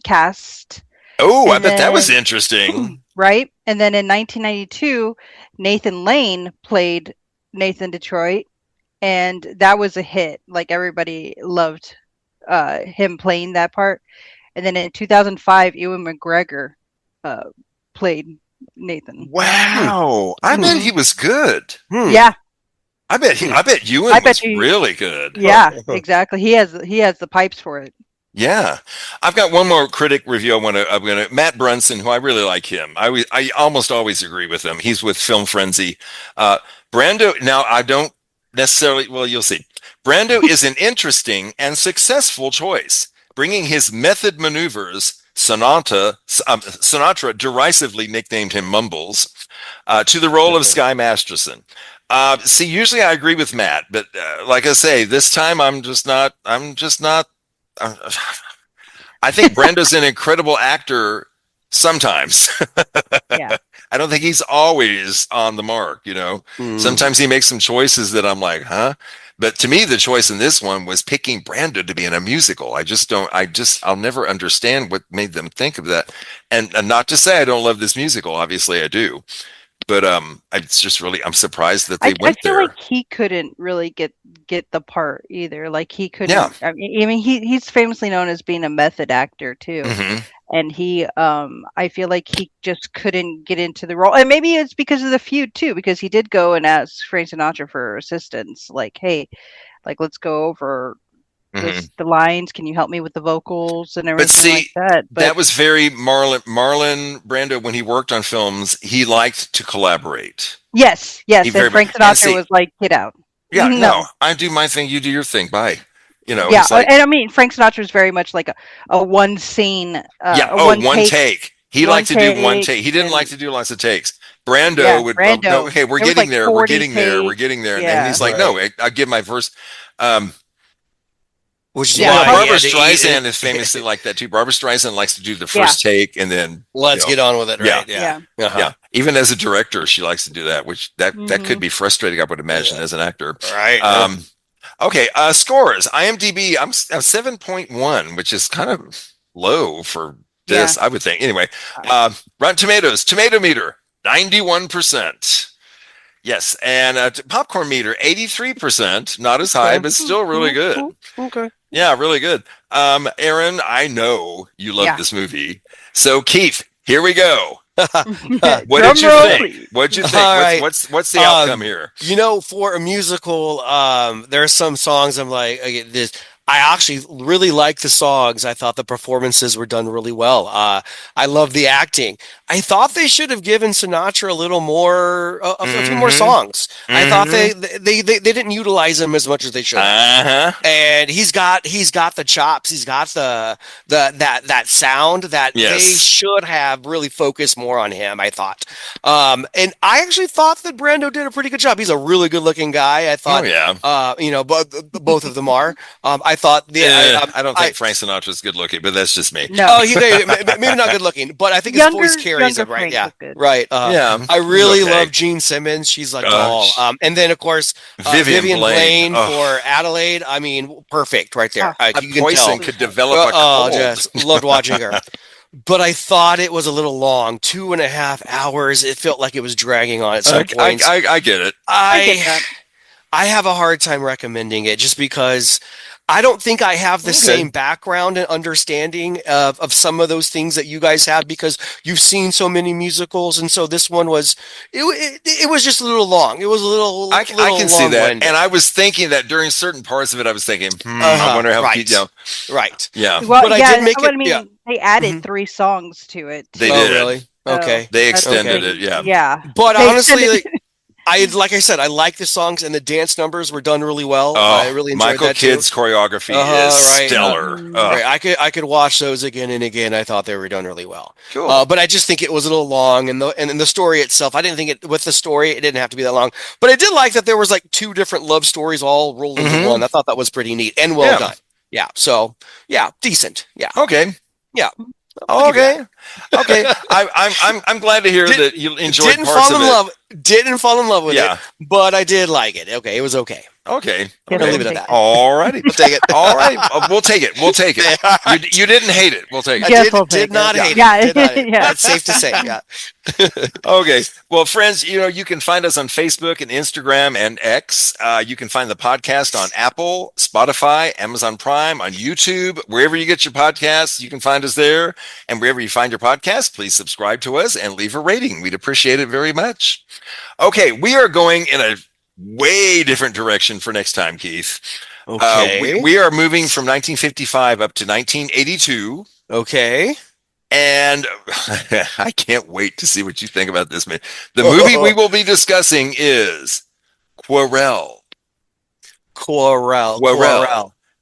S7: cast.
S5: Oh, I bet that was interesting.
S7: Right? And then in 1992, Nathan Lane played Nathan Detroit, and that was a hit. Like everybody loved him playing that part. And then in 2005, Ewan McGregor played Nathan.
S5: Wow. I bet he was good.
S7: Yeah.
S5: I bet Ewan was really good.
S7: Yeah, exactly. He has the pipes for it.
S5: Yeah, I've got one more critic review. I'm gonna Matt Brunson, who I really like him. I almost always agree with him. He's with Film Frenzy. Brando. Now I don't necessarily. Well, you'll see. Brando is an interesting and successful choice, bringing his method maneuvers. Sinatra derisively nicknamed him Mumbles to the role of Sky Masterson. See, usually I agree with Matt, but like I say, this time I'm just not. I think Brando's an incredible actor sometimes.
S7: Yeah.
S5: I don't think he's always on the mark, Sometimes he makes some choices that I'm like, huh? But to me, the choice in this one was picking Brando to be in a musical. I'll never understand what made them think of that. And not to say I don't love this musical, obviously I do. But it's just really, I'm surprised that they went there.
S7: I feel like he couldn't really get the part either. Like he couldn't. Yeah. I mean, he's famously known as being a method actor too, and he, I feel like he just couldn't get into the role. And maybe it's because of the feud too, because he did go and ask Frank Sinatra for assistance. Like, hey, like let's go over the lines. Can you help me with the vocals and everything like that? But
S5: that was very Marlon Brando when he worked on films. He liked to collaborate.
S7: Yes. And Frank Sinatra was like, "Get out."
S5: Yeah, no, I do my thing. You do your thing. Bye.
S7: Yeah, and I mean, Frank Sinatra is very much like a one scene.
S5: One take. He liked to do one take. He didn't like to do lots of takes. Brando would. Okay, we're getting there. We're getting there. We're getting there. And he's like, no, I give my first.
S6: Which is
S5: why Barbara Streisand is famously like that too. Barbara Streisand likes to do the first take and then
S6: let's get on with it. Right?
S5: Yeah. Even as a director, she likes to do that, which that could be frustrating. I would imagine as an actor.
S6: Right.
S5: Okay. Scores. IMDb. I'm 7.1, which is kind of low for this. I would think. Anyway, Rotten Tomatoes tomato meter 91%. Yes, and popcorn meter 83%, not as high, but still really good.
S6: Okay.
S5: Yeah, really good. Erin, I know you love this movie. So Keith, here we go. What did you think? What'd you think?
S6: Right.
S5: What's the outcome here?
S6: For a musical, there are some songs I'm like, I actually really liked the songs. I thought the performances were done really well. I love the acting. I thought they should have given Sinatra a little more, a few more songs. I thought they didn't utilize him as much as they should. And he's got the chops. He's got that sound that they should have really focused more on him. I thought, and I actually thought that Brando did a pretty good job. He's a really good looking guy. I thought, both of them are. I thought
S5: I don't think Frank Sinatra's good looking, but that's just me.
S7: No,
S6: maybe not good looking, but I think his voice carries it, right? Yeah, right. I really love Gene Simmons. She's like all. And then of course Vivian Blaine for Adelaide. I mean, perfect right there. You can tell.
S5: Could develop a cold.
S6: Just loved watching her. But I thought it was a little long, 2.5 hours. It felt like it was dragging on at some points.
S5: I get it.
S6: I have a hard time recommending it just because I don't think I have the same background and understanding of some of those things that you guys have because you've seen so many musicals, and so this one was it was just a little long. It was a little.
S5: I can see that, and I was thinking that during certain parts of it, I was thinking, I wonder how
S6: right.
S5: Right. Yeah.
S7: Well,
S6: but I did make it.
S7: Yeah. They added 3 songs to it.
S5: They did.
S6: Really? Okay.
S5: They extended it. Yeah.
S7: Yeah.
S6: But honestly, like I said, I like the songs and the dance numbers were done really well. I really enjoyed
S5: Michael
S6: that
S5: Kidd's choreography is stellar.
S6: Right. I could watch those again and again. I thought they were done really well.
S5: Cool.
S6: But I just think it was a little long, and the story itself, I didn't think it with the story it didn't have to be that long. But I did like that there was like 2 different love stories all rolled into one. I thought that was pretty neat and well done. Yeah. So decent. Yeah.
S5: Okay.
S6: Yeah.
S5: Okay. I'm glad to hear that you enjoyed parts of it.
S6: Didn't fall in love with it, but I did like it. Okay, it was okay.
S5: Okay.
S6: I'll leave it at that.
S5: All righty. We'll take it. All right. We'll take it. We'll take it. You didn't hate it. We'll take it.
S6: I did not hate it. That's safe to say. Yeah.
S5: Okay. Well, friends, you can find us on Facebook and Instagram and X. You can find the podcast on Apple, Spotify, Amazon Prime, on YouTube, wherever you get your podcasts, you can find us there. And wherever you find your podcast, please subscribe to us and leave a rating. We'd appreciate it very much. Okay. We are going in a way different direction for next time, Keith.
S6: Okay.
S5: We are moving from 1955 up to 1982.
S6: Okay.
S5: And I can't wait to see what you think about this, man. The movie we will be discussing is Querelle.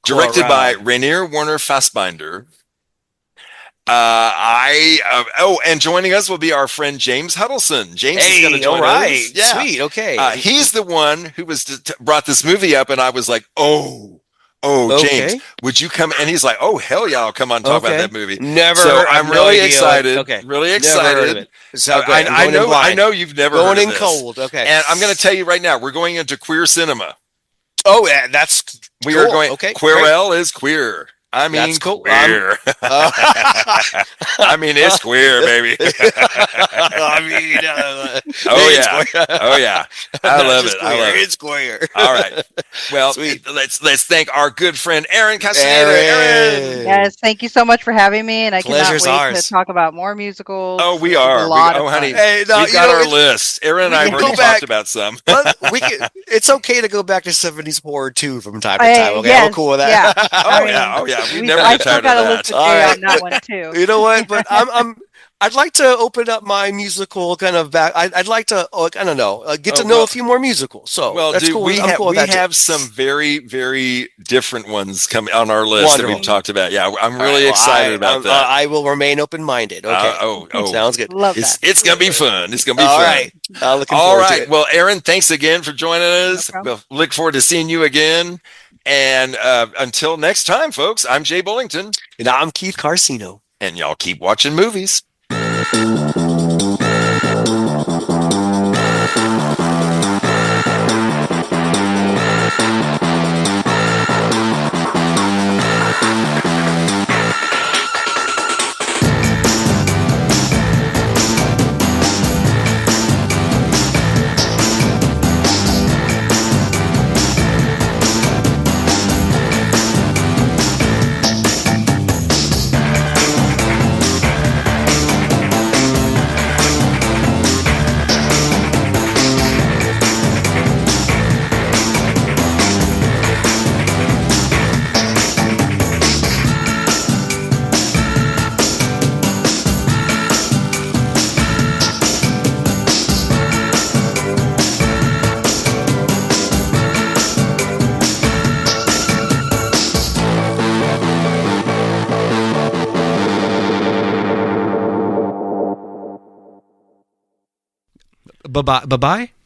S5: Directed by Rainier Werner Fassbinder. And joining us will be our friend James Huddleston. James is going to join us. Yeah.
S6: Sweet. Okay.
S5: He's the one who brought this movie up, and I was like, James, would you come? And he's like, oh, hell yeah, I'll come on and talk about that movie.
S6: Never.
S5: So I'm really excited.
S6: Okay.
S5: Really
S6: excited. Never heard of it. So
S5: I know you've never heard of
S6: this.
S5: this.
S6: Going in cold. Okay.
S5: And I'm going to tell you right now, we're going into queer cinema.
S6: Oh, yeah, that's
S5: we
S6: cool.
S5: are going. Okay. Querelle is queer. I mean,
S6: that's cool.
S5: Queer. I mean, it's queer, baby. Oh yeah. I love it.
S6: It's queer.
S5: All right. Well, let's thank our good friend Erin Casteneda. Erin.
S7: Yes, thank you so much for having me, and I
S6: Pleasure's
S7: cannot wait
S6: ours.
S7: to talk about more musicals.
S5: Oh, we are. Honey, we've got our list. Erin and I have already talked about some.
S6: It's okay to go back to 70s horror too from time to time. Okay,
S7: yes,
S6: I'm cool with that.
S7: Yeah.
S5: Oh yeah. We never get tired of that.
S7: On that one too.
S6: You know what? But I'd like to open up my musical kind of back. I'd like to, I don't know, get to know a few more musicals. So that's cool.
S5: We have some very, very different ones coming on our list that we've talked about. Yeah, I'm really excited about that.
S6: I will remain open-minded. Okay. Sounds good.
S7: Love that.
S5: It's gonna be fun. It's gonna be fun.
S6: All right. Looking forward to it.
S5: Well, Erin, thanks again for joining us. We'll look forward to seeing you again. And until next time, folks, I'm Jay Bullington.
S6: And I'm Keith Carsino.
S5: And y'all keep watching movies.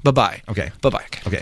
S4: Bye-bye. Okay. Bye-bye. Okay.